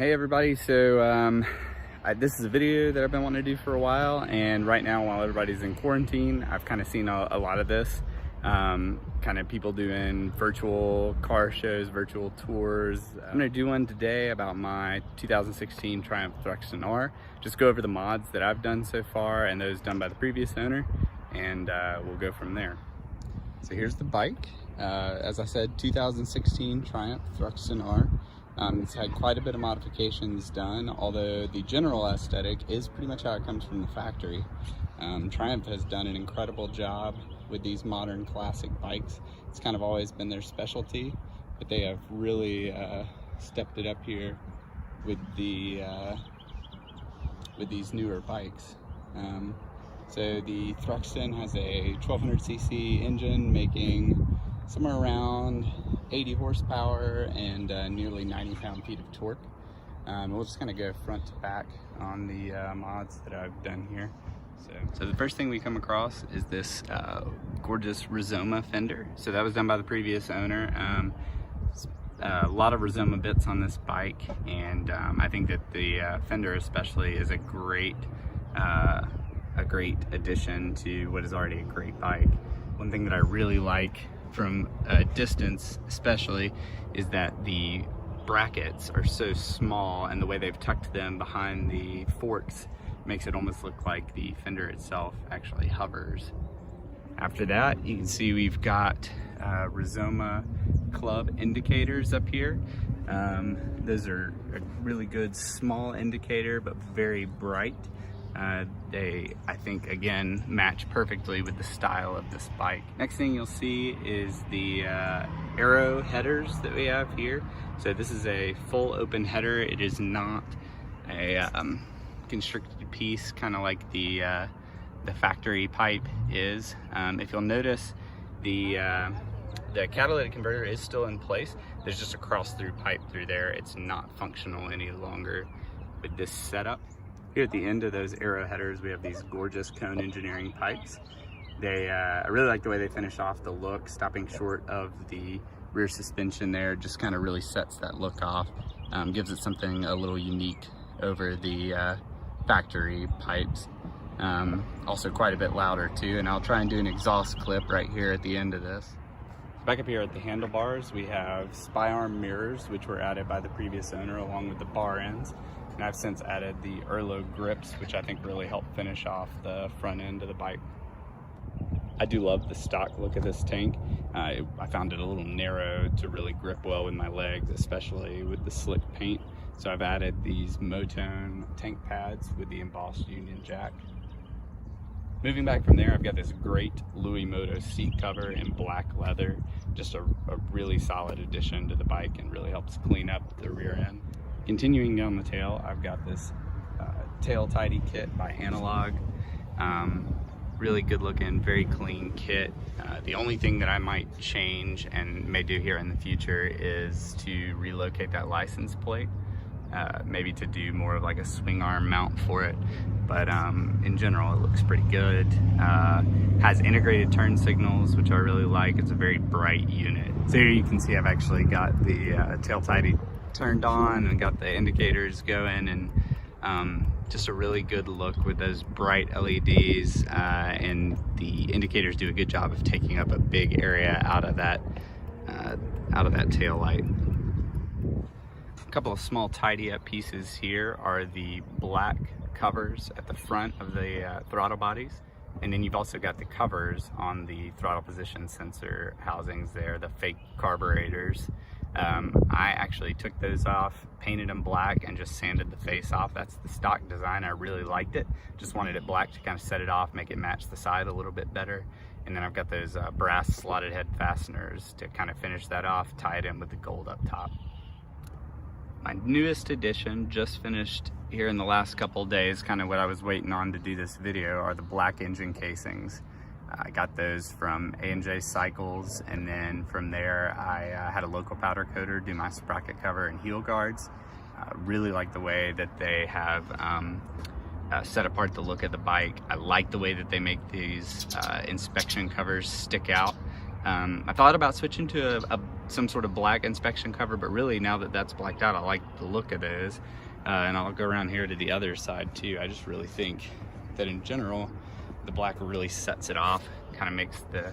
Hey everybody, so this is a video that I've been wanting to do for a while, and right now while everybody's in quarantine, I've kind of seen a lot of this, kind of people doing virtual car shows, virtual tours. I'm going to do one today about my 2016 Triumph Thruxton R. Just go over the mods that I've done so far and those done by the previous owner, and we'll go from there. So here's the bike. As I said, 2016 Triumph Thruxton R. It's had quite a bit of modifications done, although the general aesthetic is pretty much how it comes from the factory. Triumph has done an incredible job with these modern classic bikes. It's kind of always been their specialty, but they have really stepped it up here with the with these newer bikes. So the Thruxton has a 1200cc engine making somewhere around 80 horsepower and nearly 90 pound-feet of torque. We'll just kind of go front to back on the mods that I've done here. So the first thing we come across is this gorgeous Rizoma fender. So that was done by the previous owner. A lot of Rizoma bits on this bike, and I think that the fender especially is a great addition to what is already a great bike. One thing that I really like from a distance especially is that the brackets are so small, and the way they've tucked them behind the forks makes it almost look like the fender itself actually hovers. After that, you can see we've got Rizoma club indicators up here. Those are a really good small indicator, but very bright. They, I think, again, match perfectly with the style of this bike. Next thing you'll see is the arrow headers that we have here. So this is a full open header. It is not a constricted piece, kind of like the factory pipe is. If you'll notice, the catalytic converter is still in place. There's just a cross-through pipe through there. It's not functional any longer with this setup. Here at the end of those arrow headers, we have these gorgeous cone engineering pipes. I really like the way they finish off the look. Stopping short of the rear suspension there just kind of really sets that look off. Gives it something a little unique over the factory pipes. Also quite a bit louder too, and I'll try and do an exhaust clip right here at the end of this. Back up here at the handlebars, we have spy arm mirrors, which were added by the previous owner along with the bar ends. And I've since added the Erlo grips, which I think really help finish off the front end of the bike. I do love the stock look of this tank. I found it a little narrow to really grip well with my legs, especially with the slick paint. So I've added these Motone tank pads with the embossed Union Jack. Moving back from there, I've got this great Louis Moto seat cover in black leather. Just a really solid addition to the bike and really helps clean up the rear end. Continuing down the tail, I've got this tail tidy kit by Analog. Really good looking, very clean kit. The only thing that I might change and may do here in the future is to relocate that license plate. Maybe to do more of like a swing arm mount for it. But in general, it looks pretty good. Has integrated turn signals, which I really like. It's a very bright unit. So here you can see I've actually got the tail tidy turned on and got the indicators going, and just a really good look with those bright LEDs, and the indicators do a good job of taking up a big area out of that tail light. A couple of small tidy up pieces here are the black covers at the front of the throttle bodies, and then you've also got the covers on the throttle position sensor housings there, the fake carburetors. I actually took those off, painted them black, and just sanded the face off. That's the stock design. I really liked it. Just wanted it black to kind of set it off, make it match the side a little bit better. And then I've got those brass slotted head fasteners to kind of finish that off, tie it in with the gold up top. My newest addition, just finished here in the last couple days, kind of what I was waiting on to do this video, are the black engine casings. I got those from A&J Cycles, and then from there I had a local powder coater do my sprocket cover and heel guards. Really like the way that they have set apart the look of the bike. I like the way that they make these inspection covers stick out. I thought about switching to some sort of black inspection cover, but really now that that's blacked out, I like the look of those. And I'll go around here to the other side too. I just really think that in general, the black really sets it off, kind of makes the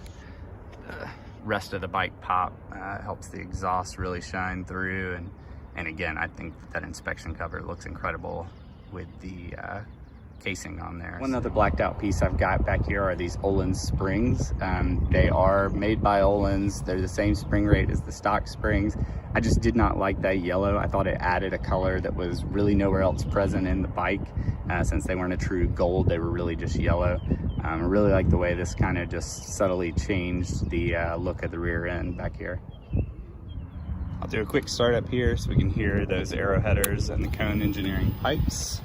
rest of the bike pop, helps the exhaust really shine through. And again, I think that inspection cover looks incredible with the casing on there. One other blacked out piece I've got back here are these Öhlins springs. They are made by Öhlins. They're the same spring rate as the stock springs. I just did not like that yellow. I thought it added a color that was really nowhere else present in the bike. Since they weren't a true gold, they were really just yellow. I really like the way this kind of just subtly changed the look of the rear end back here. I'll do a quick start up here so we can hear those arrow headers and the cone engineering pipes.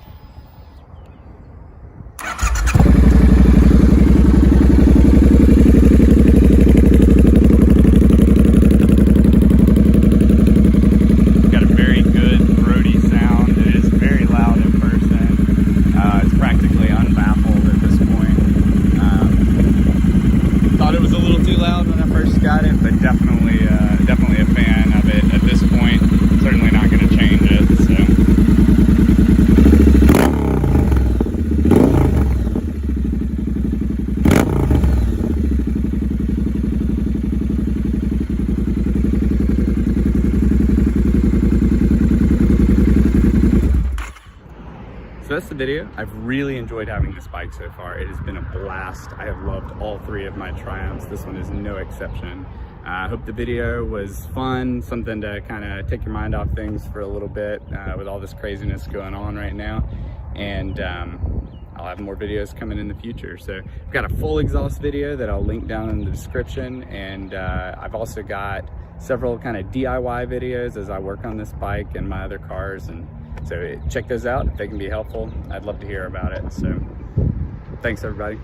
Definitely a fan of it at this point. Certainly not going to change it. So that's the video. I've really enjoyed having this bike so far. It has been a blast. I have loved all three of my Triumphs. This one is no exception. I hope the video was fun, something to kind of take your mind off things for a little bit with all this craziness going on right now. And I'll have more videos coming in the future. So I've got a full exhaust video that I'll link down in the description. And I've also got several kind of DIY videos as I work on this bike and my other cars. And so check those out if they can be helpful. I'd love to hear about it. So thanks everybody.